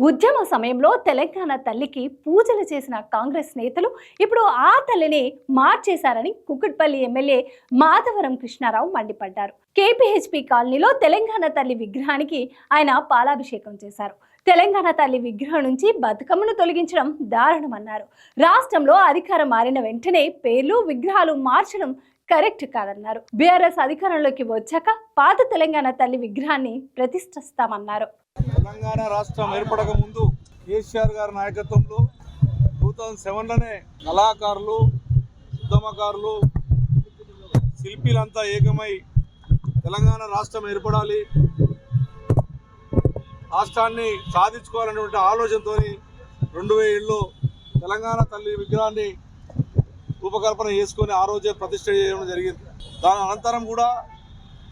ఉద్యమ సమయంలో తెలంగాణ తల్లికి పూజలు చేసిన కాంగ్రెస్ నేతలు ఇప్పుడు ఆ తల్లిని మార్చేశారని కుక్కట్పల్లి ఎమ్మెల్యే మాధవరం కృష్ణారావు మండిపడ్డారు. కేపీహెచ్పీ కాలనీలో తెలంగాణ తల్లి విగ్రహానికి ఆయన పాలాభిషేకం చేశారు. తెలంగాణ తల్లి విగ్రహం నుంచి బతుకమ్మను తొలగించడం దారుణమన్నారు. రాష్ట్రంలో అధికారం మారిన వెంటనే పేర్లు విగ్రహాలు మార్చడం కరెక్ట్ కాదన్నారు. బీఆర్ఎస్ అధికారంలోకి వచ్చాక పాత తెలంగాణ తల్లి విగ్రహాన్ని ప్రతిష్ఠిస్తామన్నారు. తెలంగాణ రాష్ట్రం ఏర్పడక ముందు కేసీఆర్ గారి నాయకత్వంలో 2007లోనే కళాకారులు, ఉద్యమకారులు, శిల్పీలంతా ఏకమై తెలంగాణ రాష్ట్రం ఏర్పడాలి, రాష్ట్రాన్ని సాధించుకోవాలనేటువంటి ఆలోచనతో 2007లో తెలంగాణ తల్లి విగ్రహాన్ని రూపకల్పన చేసుకొని ఆ రోజే ప్రతిష్ఠ చేయడం జరిగింది. దాని అనంతరం కూడా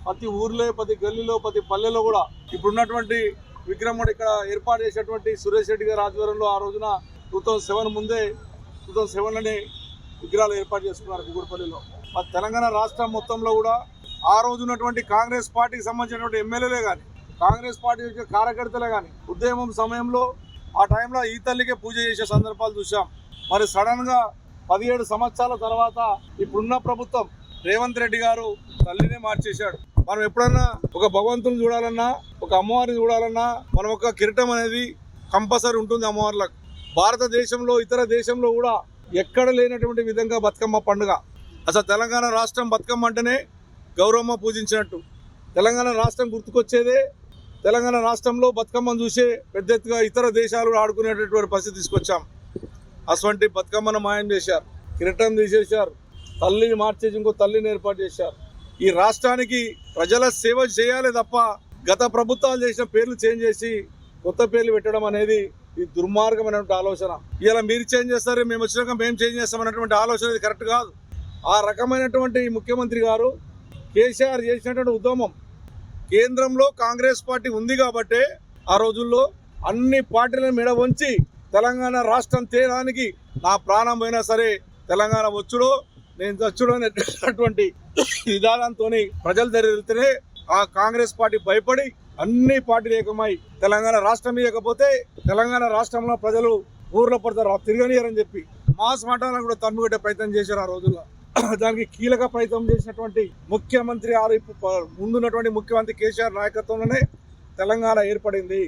ప్రతి ఊర్లో, ప్రతి గల్లీలో, ప్రతి పల్లెలో కూడా ఇప్పుడున్నటువంటి విగ్రహం ఇక్కడ ఏర్పాటు చేసేటువంటి సురేష్ రెడ్డి గారి ఆధ్వర్యంలో ఆ రోజున 2007 ముందే 2007లోనే విగ్రహాలు ఏర్పాటు చేసుకున్నారు కుక్కట్పల్లిలో. మరి తెలంగాణ రాష్ట్రం మొత్తంలో కూడా ఆ రోజు ఉన్నటువంటి కాంగ్రెస్ పార్టీకి సంబంధించినటువంటి ఎమ్మెల్యేలే కానీ, కాంగ్రెస్ పార్టీ కార్యకర్తలే కానీ ఉద్యమం సమయంలో ఆ టైంలో ఈ తల్లికే పూజ చేసే సందర్భాలు చూసాం. మరి సడన్గా 17 సంవత్సరాల తర్వాత ఇప్పుడున్న ప్రభుత్వం రేవంత్ రెడ్డి గారు తల్లినే మార్చేశాడు. మనం ఎప్పుడన్నా ఒక భగవంతుని చూడాలన్నా, ఒక అమ్మవారిని చూడాలన్నా మనం ఒక కిరీటం అనేది కంపల్సరీ ఉంటుంది అమ్మవార్లకు. భారతదేశంలో ఇతర దేశంలో కూడా ఎక్కడ లేనటువంటి విధంగా బతుకమ్మ పండుగ. అసలు తెలంగాణ రాష్ట్రం బతుకమ్మ అంటేనే గౌరవమ్మ పూజించినట్టు. తెలంగాణ రాష్ట్రం గుర్తుకొచ్చేదే తెలంగాణ రాష్ట్రంలో బతుకమ్మను చూసే పెద్ద ఎత్తుగా ఇతర దేశాలు ఆడుకునేటటువంటి పరిస్థితి తీసుకొచ్చాం. అటువంటి బతుకమ్మను మాయం చేశారు, కిరీటం తీసేశారు, తల్లిని మార్చేసి ఇంకో తల్లిని ఏర్పాటు చేశారు. ఈ రాష్ట్రానికి ప్రజల సేవ చేయాలి తప్ప గత ప్రభుత్వాలు చేసిన పేర్లు చేంజ్ చేసి కొత్త పేర్లు పెట్టడం అనేది ఈ దుర్మార్గమైనటువంటి ఆలోచన. ఇలా మీరు చేంజ్ చేస్తారు, మేము వచ్చినాక మేము చేంజ్ చేస్తామన్నటువంటి ఆలోచన ఇది కరెక్ట్ కాదు. ఆ రకమైనటువంటి ముఖ్యమంత్రి గారు కేసీఆర్ చేసినటువంటి ఉద్యమం కేంద్రంలో కాంగ్రెస్ పార్టీ ఉంది కాబట్టే ఆ రోజుల్లో అన్ని పార్టీలను మెడ వంచి తెలంగాణ రాష్ట్రం తేడానికి నా ప్రాణం పోయినా సరే తెలంగాణ వచ్చుడో నేను చచ్చుడో అనేటువంటి విధానంతో ప్రజలు వెళ్తేనే ఆ కాంగ్రెస్ పార్టీ భయపడి అన్ని పార్టీలు ఏకమై తెలంగాణ రాష్ట్రం ఇవ్వకపోతే తెలంగాణ రాష్ట్రంలో ప్రజలు ఊర్లో పడతారు, తిరగనియరని చెప్పి మాస్ మాటాలను కూడా తన్నుగట్టే ప్రయత్నం చేశారు ఆ రోజుల్లో. దానికి కీలక ప్రయత్నం చేసినటువంటి ముఖ్యమంత్రి ముందున్నటువంటి ముఖ్యమంత్రి కేసీఆర్ నాయకత్వంలోనే తెలంగాణ ఏర్పడింది.